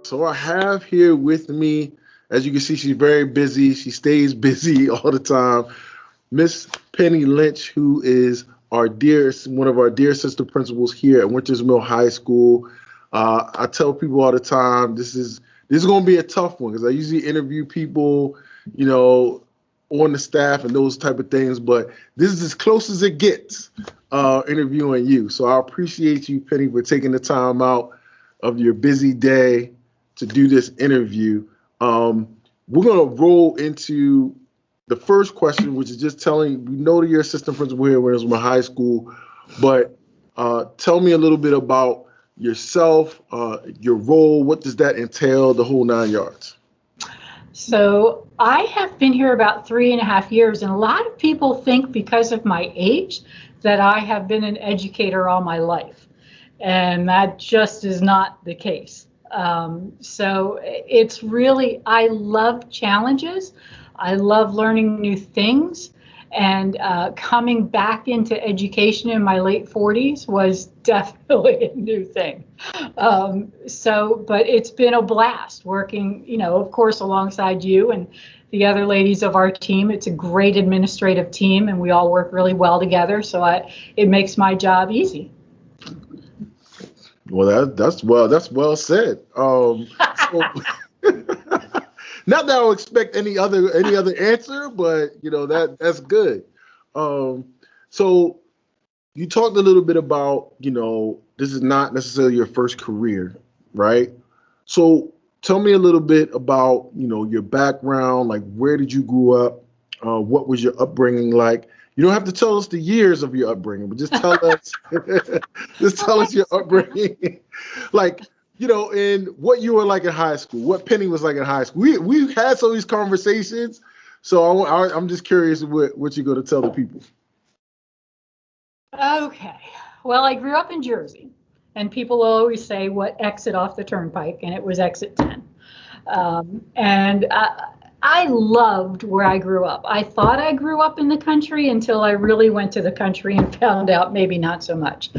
So I have here with me, as you can see, she's very busy. She stays busy all the time. Miss Penny Lynch, who is one of our dear sister principals here at Winters Mill High School. I tell people all the time, this is going to be a tough one because I usually interview people, on the staff and those type of things, but this is as close as it gets interviewing you. So I appreciate you, Penny, for taking the time out of your busy day to do this interview. We're going to roll into the first question, which is just telling, we know that you're assistant principal here at Winters Mill High School, but tell me a little bit about yourself, your role, what does that entail, the whole 9 yards? So I have been here about 3.5 years, and a lot of people think because of my age that I have been an educator all my life, and that just is not the case. So it's really, I love challenges. I love learning new things, and coming back into education in my late 40s was definitely a new thing. But it's been a blast working, of course, alongside you and the other ladies of our team. It's a great administrative team, and we all work really well together. So it makes my job easy. Well, that's well said. So, not that I would expect any other answer, but that's good. So you talked a little bit about, this is not necessarily your first career, right? So tell me a little bit about, your background, like where did you grow up? What was your upbringing like? You don't have to tell us the years of your upbringing, but just tell us your upbringing. Like, in what you were like in high school, what Penny was like in high school. We've had some of these conversations, so I'm just curious what you're going to tell the people. Okay. Well, I grew up in Jersey, and people always say, what exit off the turnpike? And it was exit 10. I loved where I grew up. I thought I grew up in the country until I really went to the country and found out maybe not so much.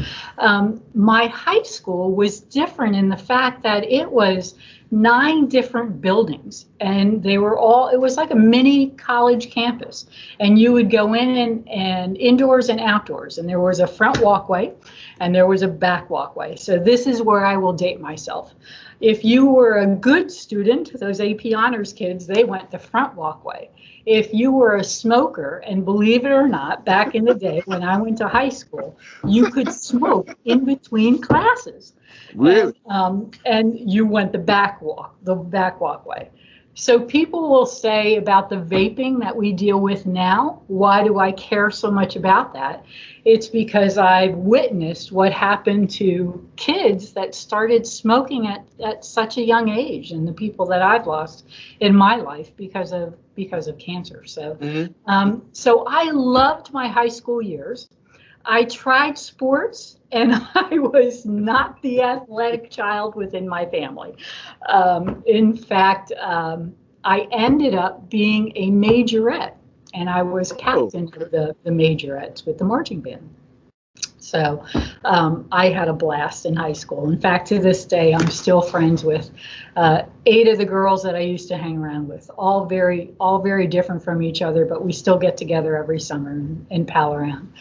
My high school was different in the fact that it was 9 different buildings, and it was like a mini college campus, and you would go in and indoors and outdoors, and there was a front walkway and there was a back walkway. So this is where I will date myself. If you were a good student, those AP honors kids, they went the front walkway. If you were a smoker, and believe it or not, back in the day when I went to high school, you could smoke in between classes. Really? And you went the back walkway. So people will say about the vaping that we deal with now, why do I care so much about that? It's because I've witnessed what happened to kids that started smoking at such a young age, and the people that I've lost in my life because of cancer. So, so I loved my high school years. I tried sports, and I was not the athletic child within my family. In fact, I ended up being a majorette, and I was captain of the majorettes with the marching band. So I had a blast in high school. In fact, to this day, I'm still friends with 8 of the girls that I used to hang around with, all very different from each other, but we still get together every summer and pal around.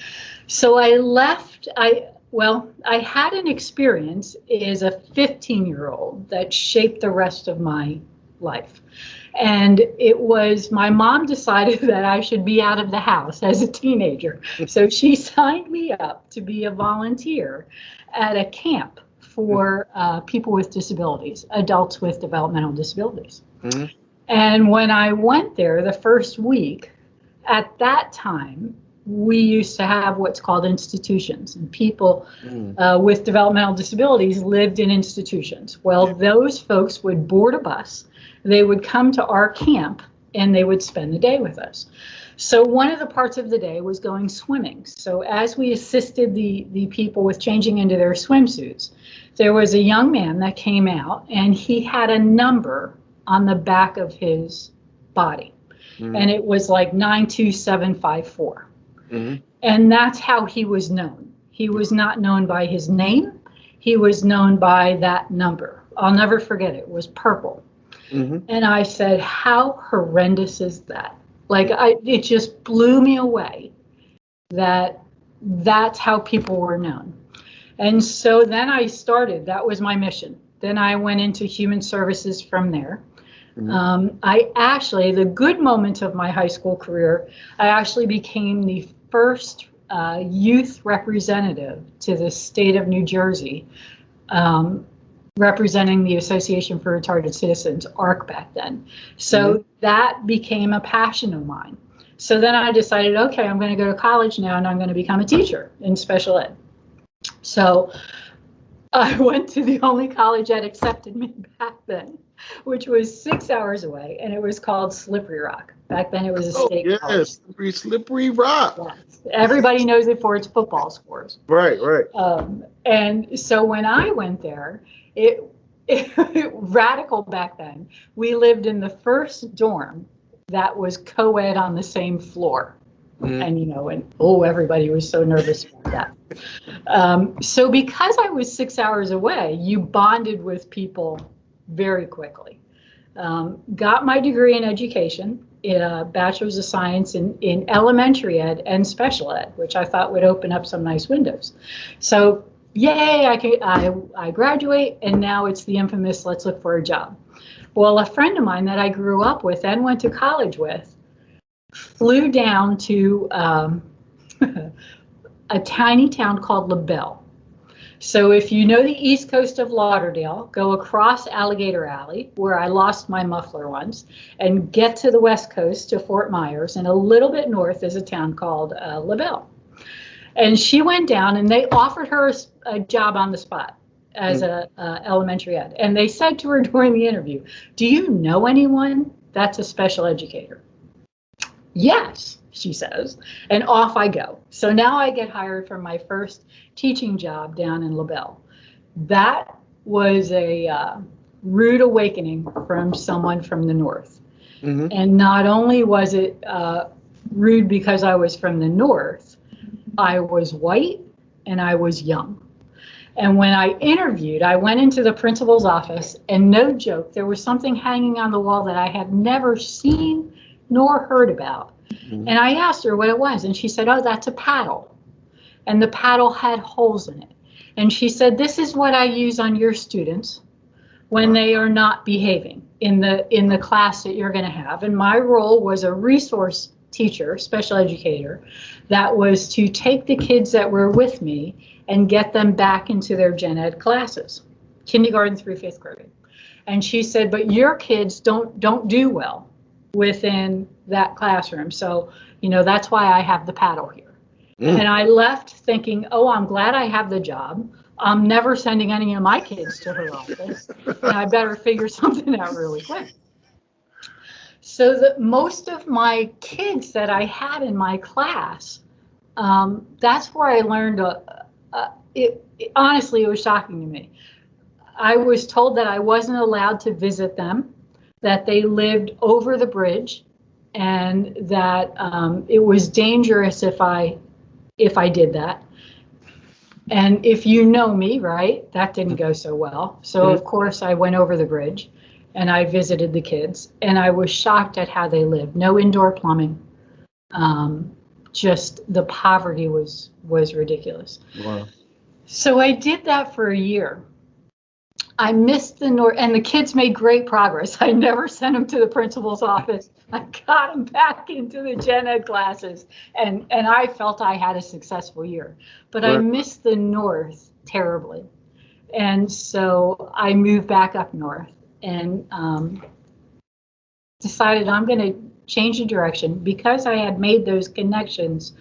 So I left. I had an experience as a 15-year-old that shaped the rest of my life. And it was, my mom decided that I should be out of the house as a teenager. So she signed me up to be a volunteer at a camp for people with disabilities, adults with developmental disabilities. Mm-hmm. And when I went there the first week, at that time, we used to have what's called institutions, and people with developmental disabilities lived in institutions. Well, those folks would board a bus, they would come to our camp, and they would spend the day with us. So one of the parts of the day was going swimming. So as we assisted the people with changing into their swimsuits, there was a young man that came out, and he had a number on the back of his body, and it was like 92754. Mm-hmm. And that's how he was known. He was not known by his name. He was known by that number. I'll never forget it, was purple. Mm-hmm. And I said, how horrendous is that? Like, it just blew me away that that's how people were known. And so then I started, that was my mission. Then I went into human services from there. I actually, the good moment of my high school career, I actually became the first youth representative to the state of New Jersey, representing the Association for Retarded Citizens, ARC back then. So that became a passion of mine. So then I decided, okay, I'm going to go to college now and I'm going to become a teacher in special ed. So I went to the only college that accepted me back then, which was 6 hours away, and it was called Slippery Rock. Back then it was a state college. Slippery Rock. Yes. Everybody knows it for its football scores. Right. And so when I went there, it radical back then. We lived in the first dorm that was co-ed on the same floor. And everybody was so nervous about that. So because I was 6 hours away, you bonded with people very quickly. Got my degree in education, in a bachelor's of science in elementary ed and special ed, which I thought would open up some nice windows. So yay, I graduate, and now it's the infamous let's look for a job. Well, a friend of mine that I grew up with and went to college with flew down to a tiny town called LaBelle. So if you know the east coast of Lauderdale, go across Alligator Alley, where I lost my muffler once, and get to the west coast to Fort Myers, and a little bit north is a town called LaBelle. And she went down and they offered her a job on the spot as a elementary ed. And they said to her during the interview, do you know anyone that's a special educator? Yes, she says, and off I go. So now I get hired for my first teaching job down in LaBelle. That was a rude awakening from someone from the north. And not only was it rude because I was from the north, I was white and I was young. And when I interviewed, I went into the principal's office, and no joke, there was something hanging on the wall that I had never seen nor heard about. And I asked her what it was, and she said, oh, that's a paddle. And the paddle had holes in it. And she said, this is what I use on your students when they are not behaving in the class that you're going to have. And my role was a resource teacher, special educator, that was to take the kids that were with me and get them back into their gen ed classes, kindergarten through 5th grade. And she said, but your kids don't do well within that classroom. So, that's why I have the paddle here. And I left thinking, oh, I'm glad I have the job. I'm never sending any of my kids to her office, and I better figure something out really quick. So most of my kids that I had in my class, that's where I learned, honestly, it was shocking to me. I was told that I wasn't allowed to visit them, that they lived over the bridge, and that it was dangerous if I did that. And if you know me, right, that didn't go so well. So of course I went over the bridge and I visited the kids, and I was shocked at how they lived. No indoor plumbing. Just the poverty was ridiculous. Wow. So I did that for a year. I missed the north, and the kids made great progress. I never sent them to the principal's office. I got them back into the gen ed classes, and I felt I had a successful year. But I missed the north terribly. And so I moved back up north and decided I'm going to change the direction. Because I had made those connections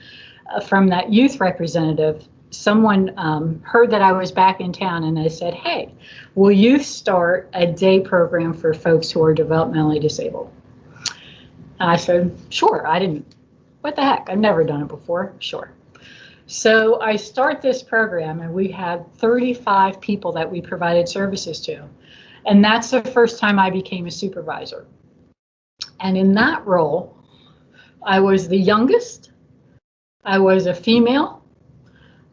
from that youth representative. Someone heard that I was back in town, and they said, hey, will you start a day program for folks who are developmentally disabled? And I said, sure. What the heck? I've never done it before. Sure. So I start this program, and we had 35 people that we provided services to. And that's the first time I became a supervisor. And in that role, I was the youngest. I was a female.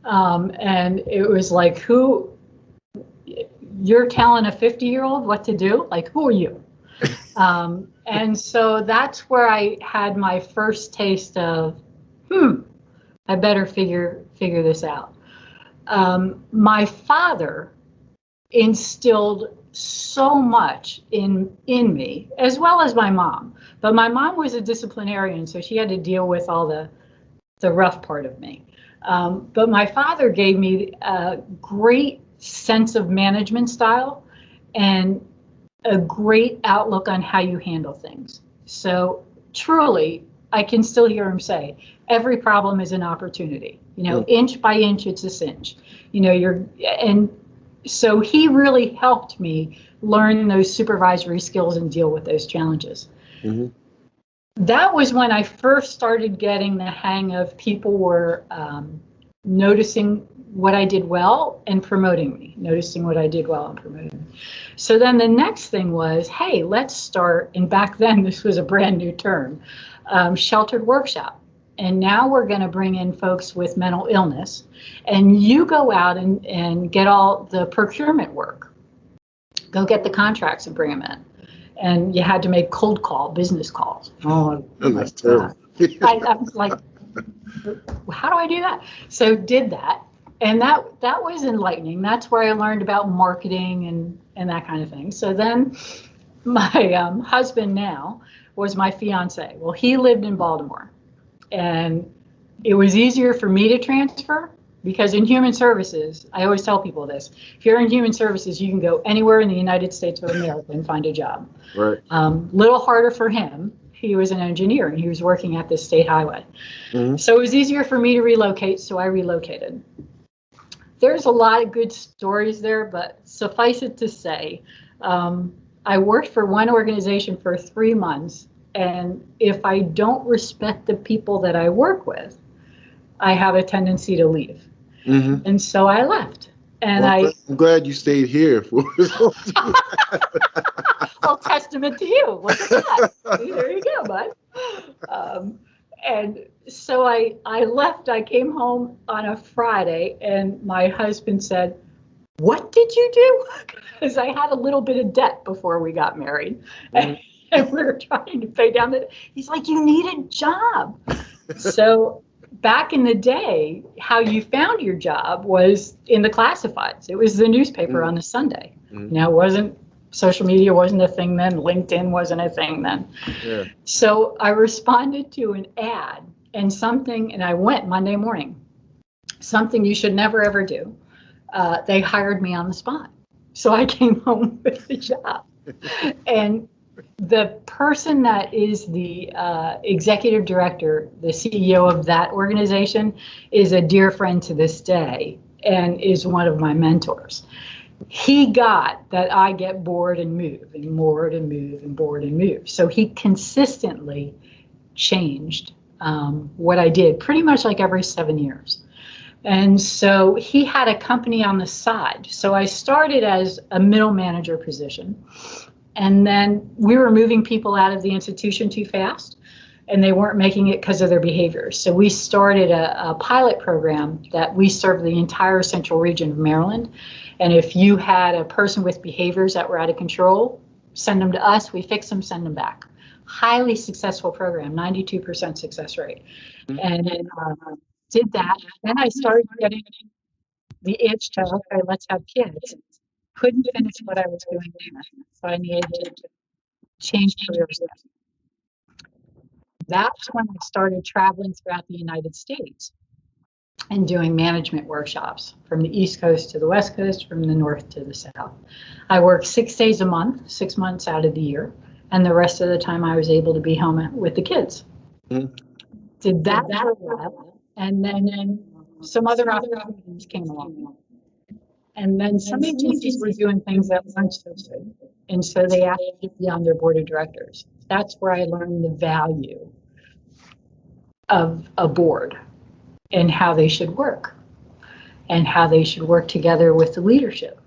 And it was like, you're telling a 50-year-old what to do? Like, who are you? And so that's where I had my first taste of, I better figure this out. My father instilled so much in me, as well as my mom. But my mom was a disciplinarian, so she had to deal with all the rough part of me. But my father gave me a great sense of management style and a great outlook on how you handle things. So truly, I can still hear him say, every problem is an opportunity. Inch by inch, it's a cinch. And so he really helped me learn those supervisory skills and deal with those challenges. Mm-hmm. That was when I first started getting the hang of people were noticing what I did well and promoting me, noticing what I did well and promoting me. So then the next thing was, hey, let's start, and back then this was a brand new term, sheltered workshop. And now we're going to bring in folks with mental illness, and you go out and get all the procurement work. Go get the contracts and bring them in. And you had to make cold call, business calls. Oh, that's terrible. I was like, how do I do that? So did that. And that was enlightening. That's where I learned about marketing and that kind of thing. So then my husband now was my fiance. Well, he lived in Baltimore. And it was easier for me to transfer because in human services, I always tell people this, if you're in human services, you can go anywhere in the United States of America and find a job. Right. Little harder for him. He was an engineer and he was working at the state highway. Mm-hmm. So it was easier for me to relocate, so I relocated. There's a lot of good stories there, but suffice it to say, I worked for one organization for 3 months. And if I don't respect the people that I work with, I have a tendency to leave. Mm-hmm. And so I left. And I'm glad you stayed here. Well, testament to you. Look at that. There you go, bud. And so I left. I came home on a Friday, and my husband said, "What did you do?" Because I had a little bit of debt before we got married. Mm-hmm. And we were trying to pay down the. He's like, "You need a job." So back in the day, how you found your job was in the classifieds. It was the newspaper on a Sunday. Mm-hmm. Now, social media wasn't a thing then. LinkedIn wasn't a thing then. Yeah. So I responded to an ad and I went Monday morning. Something you should never ever do. They hired me on the spot. So I came home with the job. And the person that is the executive director, the CEO of that organization, is a dear friend to this day and is one of my mentors. He got that I get bored and move and bored and move and bored and move. So he consistently changed what I did pretty much like every 7 years. And so he had a company on the side. So I started as a middle manager position. And then we were moving people out of the institution too fast, and they weren't making it because of their behaviors. So we started a pilot program that we served the entire central region of Maryland. And if you had a person with behaviors that were out of control, send them to us, we fix them, send them back. Highly successful program, 92% success rate. And then did that. Then I started getting the itch to, okay, let's have kids. Couldn't finish what I was doing there, so I needed to change careers. That's when I started traveling throughout the United States and doing management workshops from the East Coast to the West Coast, from the North to the South. I worked 6 days a month, 6 months out of the year, and the rest of the time I was able to be home with the kids. Mm-hmm. Did that for a while, and then some other opportunities came along. And then some agencies were doing things that weren't so good. And so they asked me to be on their board of directors. That's where I learned the value of a board and how they should work and how they should work together with the leadership.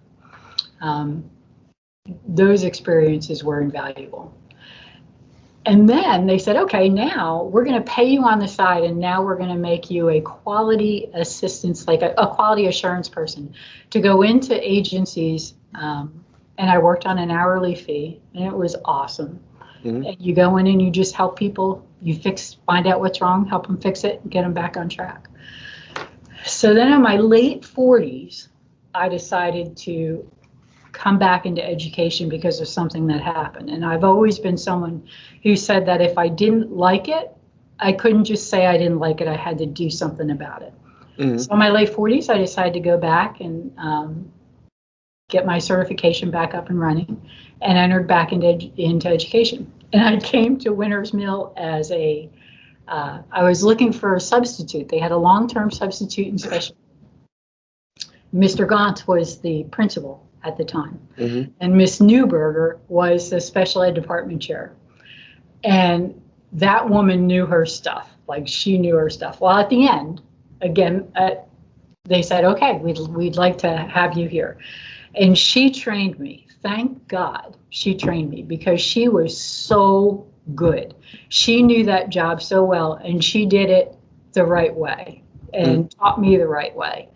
Those experiences were invaluable. And then they said, okay, now we're going to pay you on the side, and now we're going to make you a quality assistance, like a quality assurance person, to go into agencies. And I worked on an hourly fee, and it was awesome. Mm-hmm. And you go in and you just help people. You find out what's wrong, help them fix it, and get them back on track. So then in my late 40s, I decided to come back into education because of something that happened. And I've always been someone who said that if I didn't like it, I couldn't just say I didn't like it. I had to do something about it. Mm-hmm. So in my late 40s, I decided to go back and get my certification back up and running, and entered back into education. And I came to Winter's Mill as I was looking for a substitute. They had a long-term substitute and special. Mr. Gaunt was the principal at the time. Mm-hmm. And Miss Newberger was the special ed department chair. And that woman knew her stuff. Like, she knew her stuff. Well, at the end, again, they said, okay, we'd like to have you here. And she trained me. Thank God she trained me, because she was so good. She knew that job so well, and she did it the right way and taught me the right way.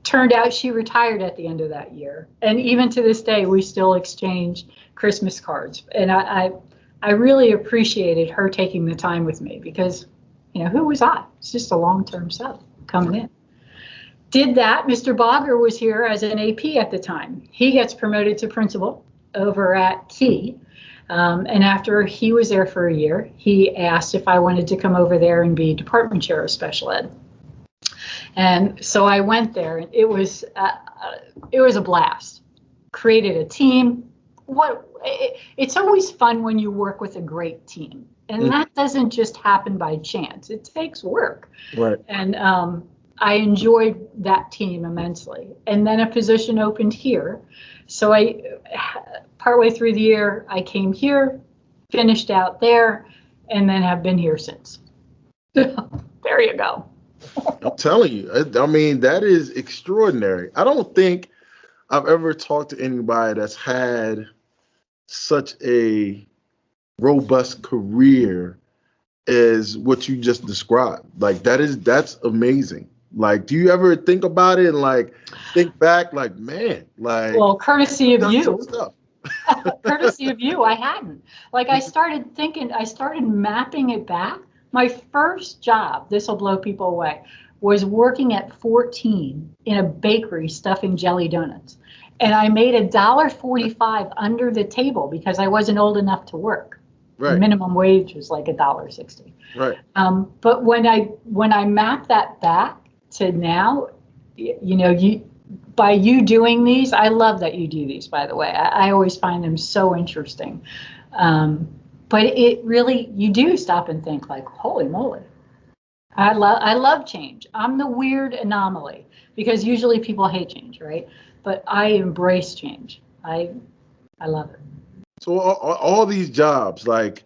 Turned out she retired at the end of that year. And even to this day, we still exchange Christmas cards. And I really appreciated her taking the time with me, because, who was I? It's just a long-term sub coming in. Did that. Mr. Bogger was here as an AP at the time. He gets promoted to principal over at Key. And after he was there for a year, he asked if I wanted to come over there and be department chair of special ed. And so I went there, and it was a blast. Created a team. It's always fun when you work with a great team, and that doesn't just happen by chance. It takes work. Right. And I enjoyed that team immensely. And then a position opened here. So partway through the year, I came here, finished out there, and then have been here since. There you go. I'm telling you, I mean, that is extraordinary. I don't think I've ever talked to anybody that's had such a robust career as what you just described. Like, that's amazing. Like, do you ever think about it and like think back, like, man, like, well, courtesy of you. Courtesy of you, I hadn't. Like, I started mapping it back. My first job, this will blow people away, was working at 14 in a bakery stuffing jelly donuts. And I made $1.45 under the table because I wasn't old enough to work. Right. The minimum wage was like $1.60. Right. But when I map that back to now, by you doing these, I love that you do these, by the way. I always find them so interesting. But it really, you do stop and think, like, holy moly. I love change. I'm the weird anomaly, because usually people hate change, right? But I embrace change. I love it. So all these jobs, like,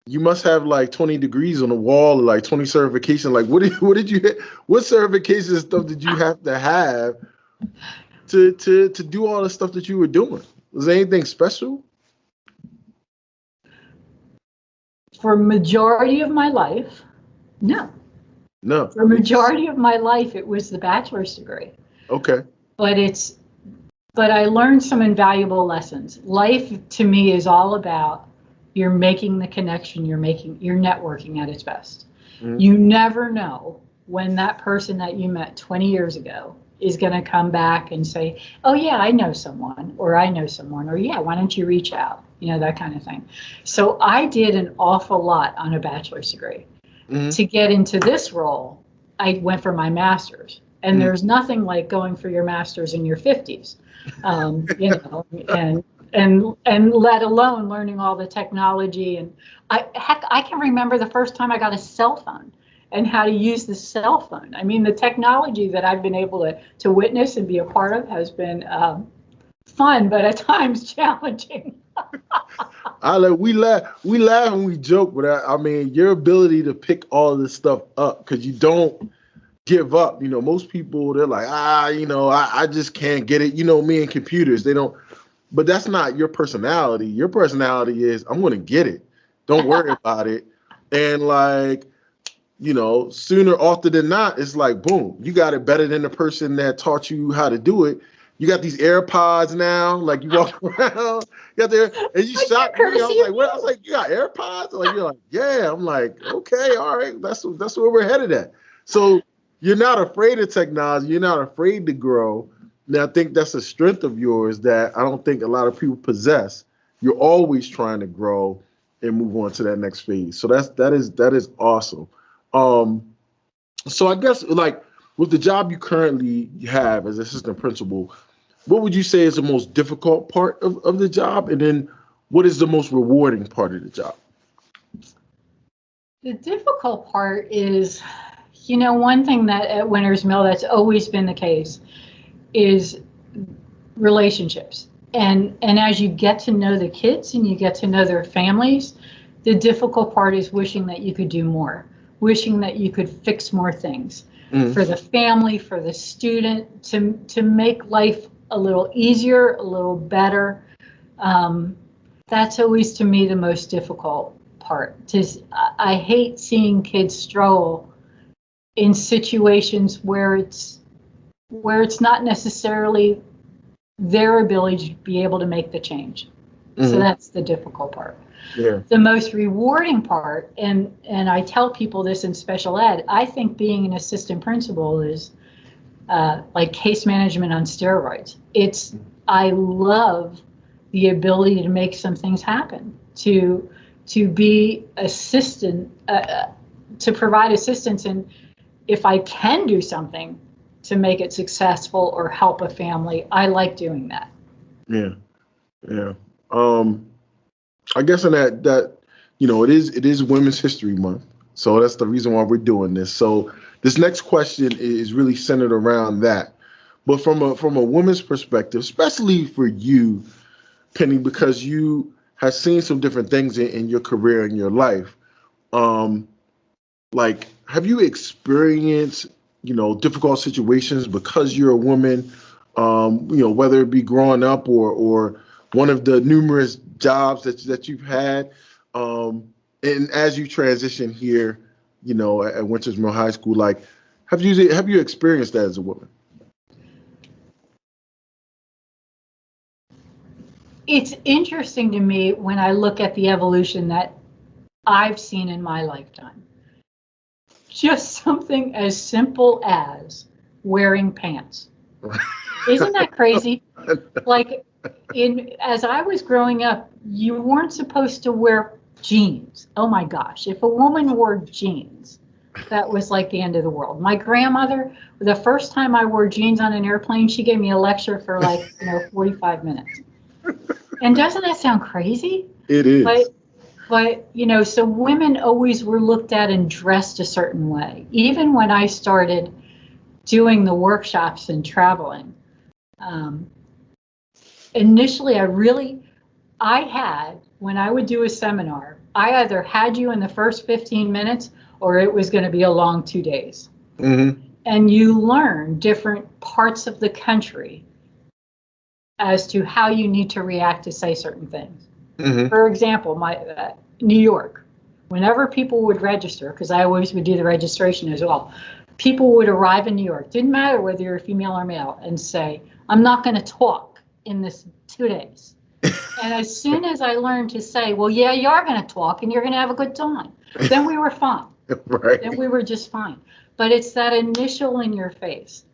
you must have like 20 degrees on the wall, or like 20 certifications. Like, what certifications and stuff did you have to do all the stuff that you were doing? Was there anything special? For majority of my life, no. No. For majority of my life, it was the bachelor's degree. Okay. But I learned some invaluable lessons. Life to me is all about, you're making the connection, you're networking at its best. Mm-hmm. You never know when that person that you met 20 years ago is going to come back and say, oh yeah, I know someone, or yeah, why don't you reach out? That kind of thing. So I did an awful lot on a bachelor's degree. Mm-hmm. To get into this role, I went for my master's. And there's nothing like going for your master's in your 50s, and let alone learning all the technology. And I can remember the first time I got a cell phone and how to use the cell phone. I mean, the technology that I've been able to witness and be a part of has been fun, but at times challenging. We laugh and we joke, but I mean, your ability to pick all of this stuff up, because you don't give up. Most people, they're like, I just can't get it. Me and computers, they don't. But that's not your personality. Your personality is, I'm going to get it. Don't worry about it. And like, sooner often than not, it's like, boom, you got it better than the person that taught you how to do it. You got these AirPods now, like you walk around, you got there, and you shocked me. I was like, what? I was like, you got AirPods? Like, you're like, yeah. I'm like, okay, all right, that's where we're headed at. So you're not afraid of technology. You're not afraid to grow. Now, I think that's a strength of yours that I don't think a lot of people possess. You're always trying to grow and move on to that next phase. So that is awesome. So I guess like with the job you currently have as assistant principal, what would you say is the most difficult part of the job? And then what is the most rewarding part of the job? The difficult part is, one thing that at Winter's Mill that's always been the case is relationships. And as you get to know the kids and you get to know their families, the difficult part is wishing that you could do more, wishing that you could fix more things for the family, for the student, to make life a little easier, a little better. That's always, to me, the most difficult part. I hate seeing kids struggle in situations where it's not necessarily their ability to be able to make the change. So that's the difficult part. Yeah. The most rewarding part, and I tell people this in special ed, I think being an assistant principal is like case management on steroids. I love the ability to make some things happen, to be assistant, to provide assistance, and if I can do something to make it successful or help a family, I like doing that. Yeah. I guess in that it is Women's History Month, so that's the reason why we're doing this. So this next question is really centered around that, but from a woman's perspective, especially for you, Penny, because you have seen some different things in your career and your life. Like, have you experienced difficult situations because you're a woman? Whether it be growing up or one of the numerous jobs that you've had, and as you transition here, at Winters Mill High School, like, have you experienced that as a woman? It's interesting to me when I look at the evolution that I've seen in my lifetime. Just something as simple as wearing pants. Isn't that crazy? Like, as I was growing up, you weren't supposed to wear jeans. Oh my gosh, if a woman wore jeans, that was like the end of the world. My grandmother, the first time I wore jeans on an airplane, she gave me a lecture for 45 minutes. And doesn't that sound crazy? It is. But so women always were looked at and dressed a certain way. Even when I started doing the workshops and traveling, initially when I would do a seminar, I either had you in the first 15 minutes or it was going to be a long 2 days. And you learn different parts of the country as to how you need to react to say certain things. For example, my New York, whenever people would register, because I always would do the registration as well, people would arrive in New York, didn't matter whether you're female or male, and say, I'm not going to talk in this 2 days. And as soon as I learned to say, well, yeah, you are going to talk and you're going to have a good time, then we were fine. Right. Then we were just fine. But it's that initial in your face.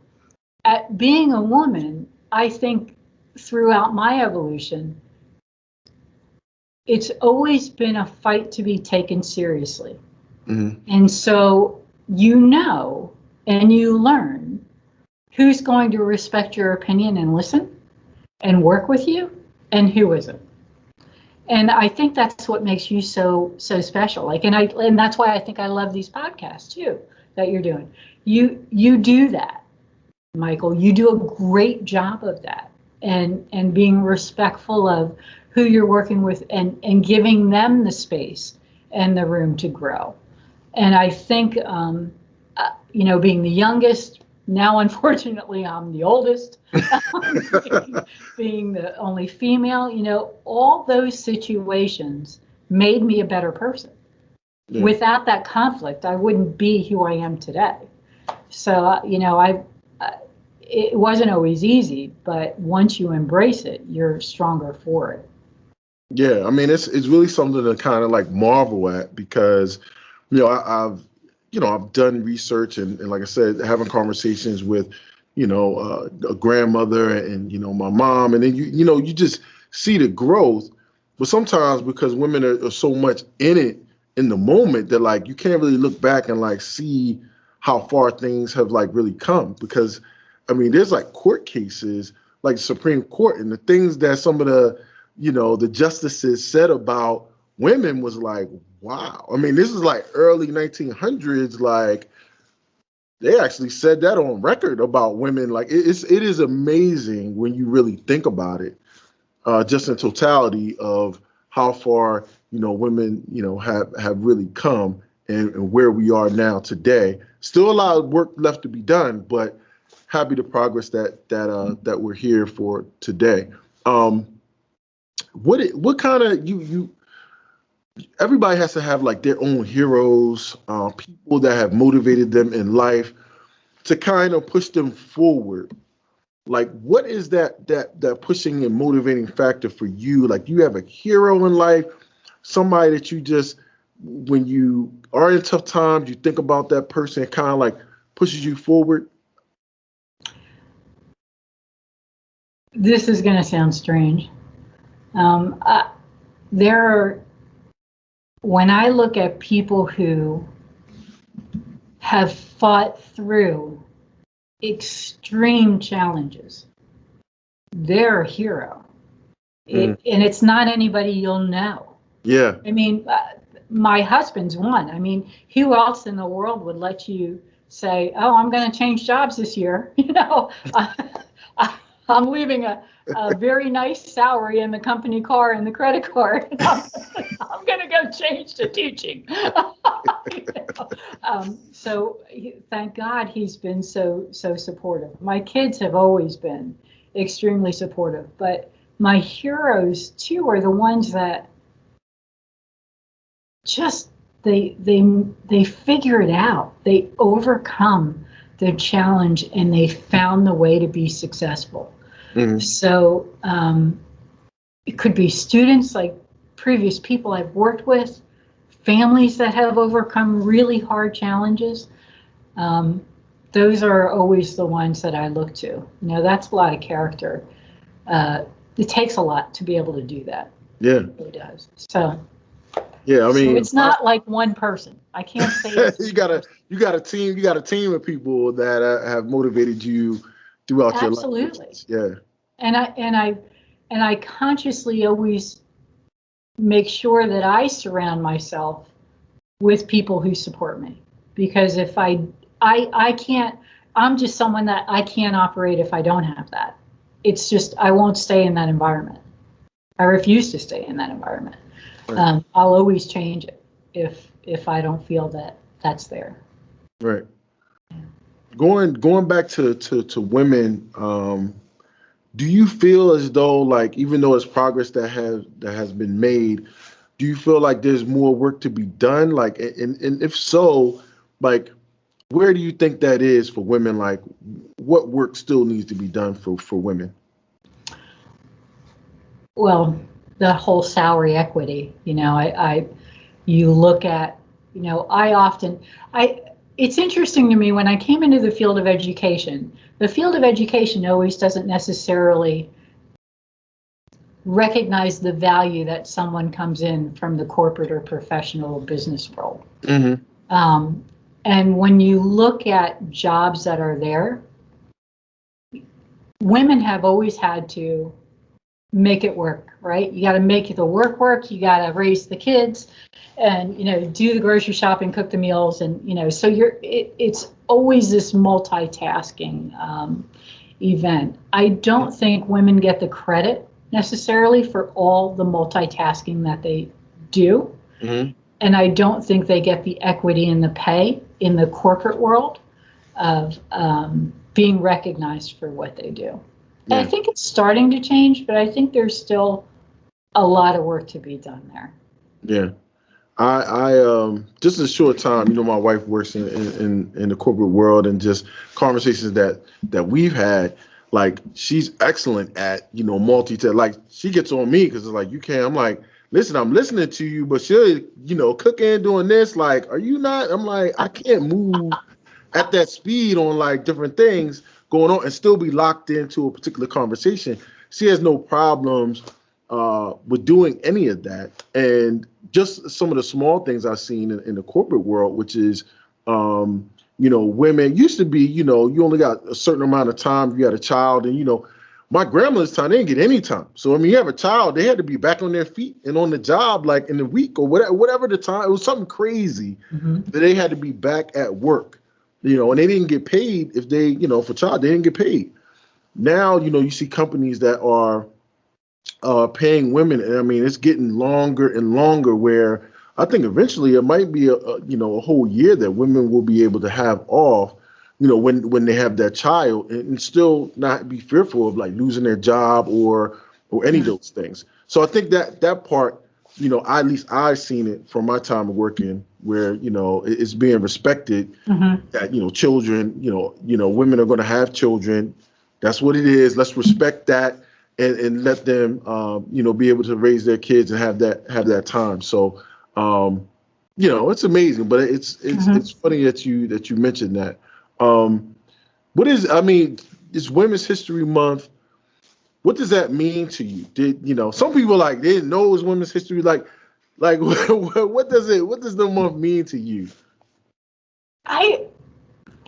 At being a woman, I think throughout my evolution, it's always been a fight to be taken seriously. And so and you learn who's going to respect your opinion and listen and work with you and who isn't. And I think that's what makes you so special. Like, and that's why I think I love these podcasts too that you're doing. You do that, Michael. You do a great job of that, and being respectful of who you're working with and giving them the space and the room to grow. And I think, being the youngest, now unfortunately I'm the oldest, being the only female, all those situations made me a better person. Yeah. Without that conflict, I wouldn't be who I am today. So, it wasn't always easy, but once you embrace it, you're stronger for it. Yeah, I mean, it's really something to kind of like marvel at because, I've done research and like I said, having conversations with, a grandmother and, my mom, and then you just see the growth. But sometimes because women are so much in it in the moment that like you can't really look back and like see how far things have like really come. Because I mean, there's like court cases like the Supreme Court and the things that some of the justices said about women was like, wow. I mean, this is like early 1900s. Like they actually said that on record about women. Like it is amazing when you really think about it, just in totality of how far women have really come and where we are now today. Still a lot of work left to be done, but happy the progress that we're here for today. What kind of you everybody has to have like their own heroes, people that have motivated them in life to kind of push them forward. Like what is that pushing and motivating factor for you? Like you have a hero in life, somebody that you just when you are in tough times, you think about that person, it kind of like pushes you forward. This is going to sound strange. When I look at people who have fought through extreme challenges, they're a hero. And it's not anybody you'll know. Yeah. I mean, my husband's one. I mean, who else in the world would let you say, oh, I'm going to change jobs this year? I'm leaving a very nice salary in the company car and the credit card. I'm going to go change to teaching. So thank God he's been so supportive. My kids have always been extremely supportive, but my heroes too are the ones that just they figure it out. They overcome the challenge and they found the way to be successful. Mm-hmm. So it could be students, like previous people I've worked with, families that have overcome really hard challenges. Those are always the ones that I look to. That's a lot of character. It takes a lot to be able to do that. Yeah, it really does. So yeah, I mean, so it's not like one person. I can't say you got a team. You got a team of people that have motivated you throughout your life. Absolutely. Yeah. And I consciously always make sure that I surround myself with people who support me, because if I can't, I'm just someone that I can't operate if I don't have that. It's just I won't stay in that environment. I refuse to stay in that environment. Right. I'll always change it if I don't feel that that's there. Right. Going back to women, do you feel as though, like, even though it's progress that has been made, do you feel like there's more work to be done? Like, and if so, like, where do you think that is for women? Like, what work still needs to be done for women? Well, the whole salary equity, you look at, it's interesting to me when I came into the field of education always doesn't necessarily recognize the value that someone comes in from the corporate or professional business world. Mm-hmm. And when you look at jobs that are there, women have always had to make it work, right? You got to make the work. You got to raise the kids and, do the grocery shopping, cook the meals. And, so it's always this multitasking event. I don't think women get the credit necessarily for all the multitasking that they do. Mm-hmm. And I don't think they get the equity in the pay in the corporate world of being recognized for what they do. Yeah. I think it's starting to change, but I think there's still a lot of work to be done there. Yeah. I just a short time, my wife works in the corporate world, and just conversations that we've had, like she's excellent at, multitask. Like she gets on me because it's like, you can't. I'm like, listen, I'm listening to you, but she'll, cooking, doing this, like, are you not? I'm like, I can't move at that speed on like different things going on and still be locked into a particular conversation. She has no problems with doing any of that. And just some of the small things I've seen in the corporate world, which is, women used to be, you only got a certain amount of time if you had a child. And, my grandmother's time, they didn't get any time. So, I mean, you have a child, they had to be back on their feet and on the job, like in the week or whatever the time. It was something crazy that they had to be back at work, and they didn't get paid if they, for child, they didn't get paid. Now, you see companies that are paying women, and I mean, it's getting longer and longer, where I think eventually it might be a whole year that women will be able to have off, when they have that child, and still not be fearful of like losing their job or any of those things. So I think that part, at least I've seen it from my time of working, where it's being respected that children, women are going to have children. That's what it is. Let's respect that. And let them, be able to raise their kids and have that time. So, it's amazing. But it's funny that you mentioned that. It's Women's History Month. What does that mean to you? Some people like they didn't know it was Women's History. Like what does the month mean to you? I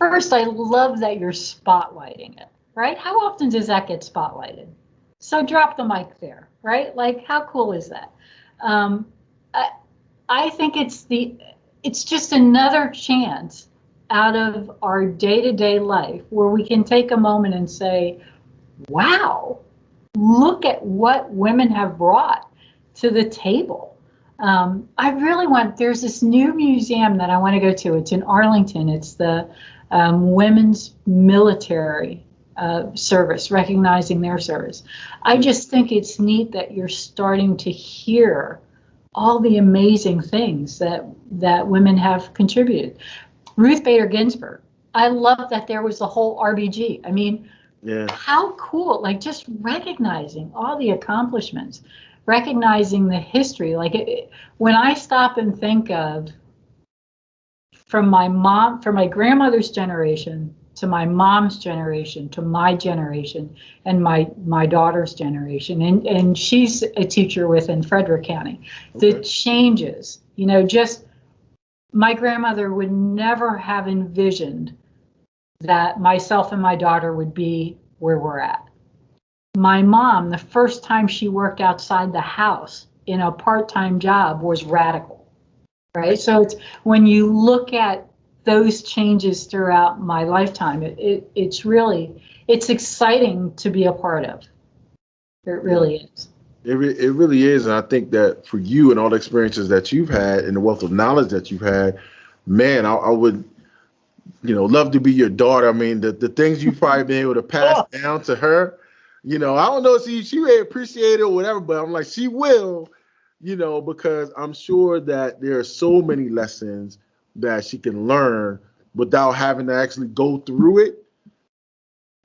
love that you're spotlighting it, right? How often does that get spotlighted? So drop the mic there, right? Like, how cool is that? I think it's just another chance out of our day-to-day life where we can take a moment and say, wow, look at what women have brought to the table. There's this new museum that I want to go to. It's in Arlington. It's the Women's Military service, recognizing their service. I just think it's neat that you're starting to hear all the amazing things that women have contributed. Ruth Bader Ginsburg. I love that there was the whole RBG. I mean, how cool, like just recognizing all the accomplishments, recognizing the history. Like when I stop and think of from my grandmother's generation to my mom's generation, to my generation, and my daughter's generation. And she's a teacher within Frederick County. Okay. The changes, just my grandmother would never have envisioned that myself and my daughter would be where we're at. My mom, the first time she worked outside the house in a part-time job was radical, right? So it's when you look at those changes throughout my lifetime, it's exciting to be a part of. It really is. It really is. And I think that for you and all the experiences that you've had and the wealth of knowledge that you've had, man, I would, love to be your daughter. I mean, the things you've probably been able to pass down to her, I don't know if she may appreciate it or whatever, but I'm like, she will, because I'm sure that there are so many lessons that she can learn without having to actually go through it,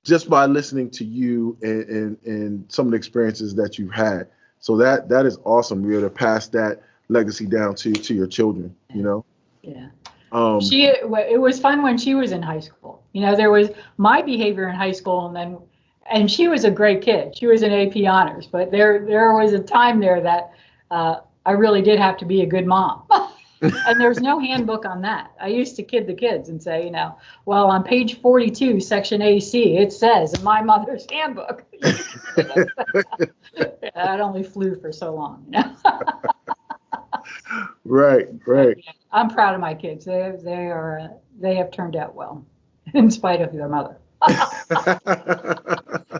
just by listening to you and some of the experiences that you've had. So that is awesome. You're able to pass that legacy down to your children, Yeah. It was fun when she was in high school. There was my behavior in high school, and she was a great kid. She was in AP honors, but there was a time there that I really did have to be a good mom. And there's no handbook on that. I used to kid the kids and say, well, on page 42, section AC, it says in my mother's handbook. That only flew for so long. Right. I'm proud of my kids. They have turned out well, in spite of their mother.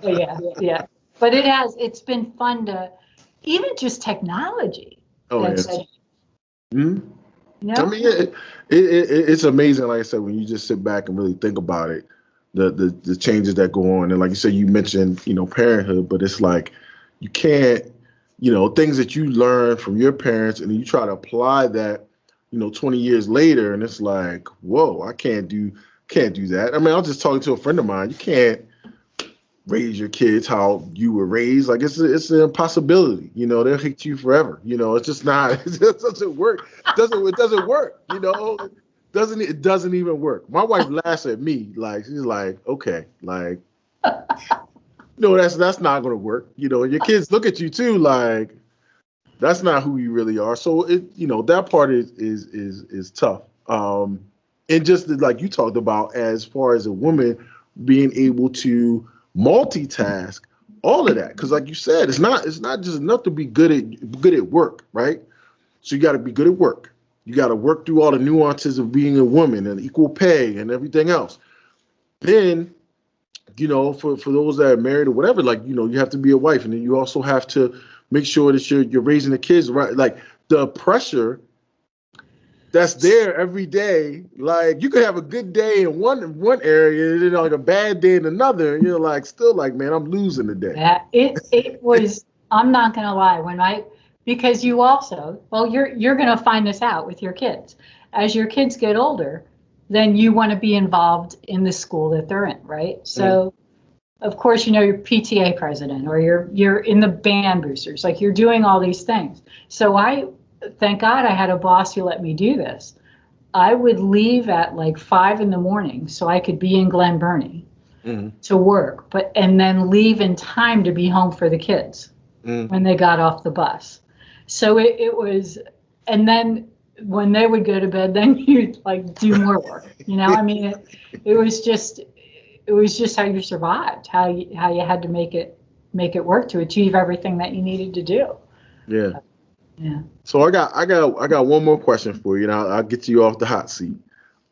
Yeah. But it's been fun to, even just technology. Oh, yes. Mm-hmm. I mean, it's amazing. Like I said, when you just sit back and really think about it, the changes that go on, and like you said, you mentioned, parenthood, but it's like you can't things that you learn from your parents, and you try to apply that, 20 years later, and it's like, whoa, I can't do that. I mean, I was just talking to a friend of mine. You can't raise your kids how you were raised. Like it's an impossibility. They'll hate you forever. It's just not. It just doesn't work. It doesn't work. It doesn't even work. My wife laughs at me like she's like, okay, like, that's not gonna work. And your kids look at you too like that's not who you really are. So that part is tough. And just like you talked about, as far as a woman being able to multitask, all of that, because like you said, it's not just enough to be good at work, right? So you got to be good at work. You got to work through all the nuances of being a woman and equal pay and everything else. Then, for those that are married or whatever, like you have to be a wife, and then you also have to make sure that you're raising the kids right. Like the pressure that's there every day. Like you could have a good day in one area and then like a bad day in another, and you're like still like, man, I'm losing the day. Yeah, it was. I'm not gonna lie. Because you also, well, you're gonna find this out with your kids. As your kids get older, then you want to be involved in the school that they're in, right? So, of course, you're PTA president, or you're in the band boosters, like you're doing all these things. So thank God I had a boss who let me do this. I would leave at like 5 a.m. so I could be in Glen Burnie to work, and then leave in time to be home for the kids when they got off the bus. So it was, and then when they would go to bed, then you'd like do more work. I mean, it was just how you survived, how you had to make it work to achieve everything that you needed to do. Yeah. Yeah. So I got one more question for you, and I'll get you off the hot seat.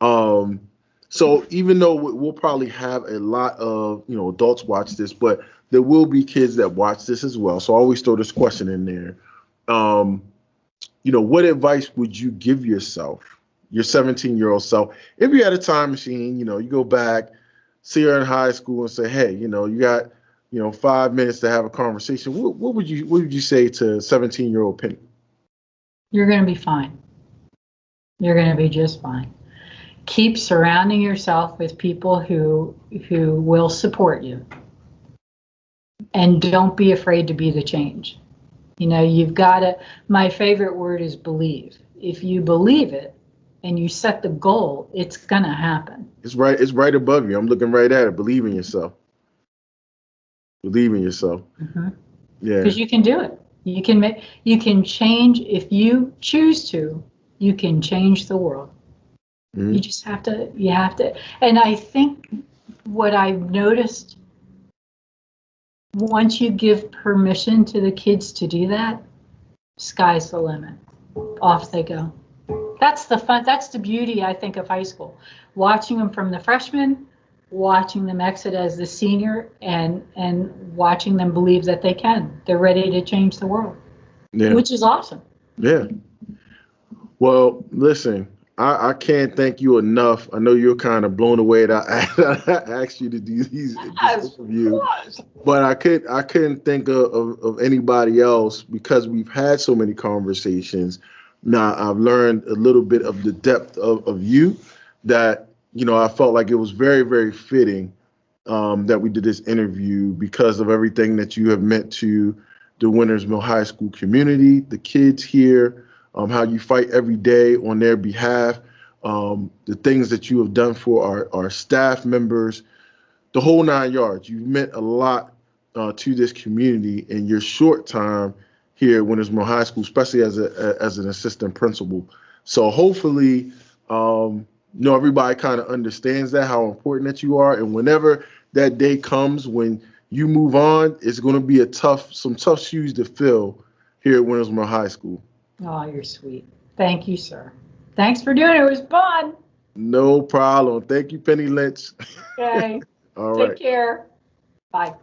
So even though we'll probably have a lot of adults watch this, but there will be kids that watch this as well. So I always throw this question in there. What advice would you give yourself, your 17-year-old self, if you had a time machine? You go back, see her in high school, and say, hey, you got 5 minutes to have a conversation. What would you say to 17-year-old Penny? You're going to be fine. You're going to be just fine. Keep surrounding yourself with people who will support you. And don't be afraid to be the change. You've got to, my favorite word is believe. If you believe it and you set the goal, it's going to happen. It's right above you. I'm looking right at it. Believe in yourself. Believe in yourself. Mm-hmm. Yeah. Because you can do it. You can change, if you choose to, you can change the world. You just have to, and I think what I've noticed, once you give permission to the kids to do that, sky's the limit. Off they go. That's the fun, that's the beauty, I think, of high school. Watching them from the freshman, watching them exit as the senior, and watching them believe that they're ready to change the world, which is awesome. Yeah. Well, listen, I can't thank you enough. I know you're kind of blown away that I asked you to do this interview, but I couldn't think of anybody else, because we've had so many conversations. Now I've learned a little bit of the depth of you that, I felt like it was very, very fitting that we did this interview, because of everything that you have meant to the Winters Mill High School community, the kids here, how you fight every day on their behalf, the things that you have done for our staff members, the whole 9 yards. You've meant a lot to this community in your short time here at Winters Mill High School, especially as an assistant principal. So hopefully, everybody kind of understands how important that you are. And whenever that day comes when you move on, it's going to be some tough shoes to fill here at Winters Mill High School. Oh, you're sweet. Thank you, sir. Thanks for doing it. It was fun. No problem. Thank you, Penny Lynch. Okay. All right. Take care. Bye.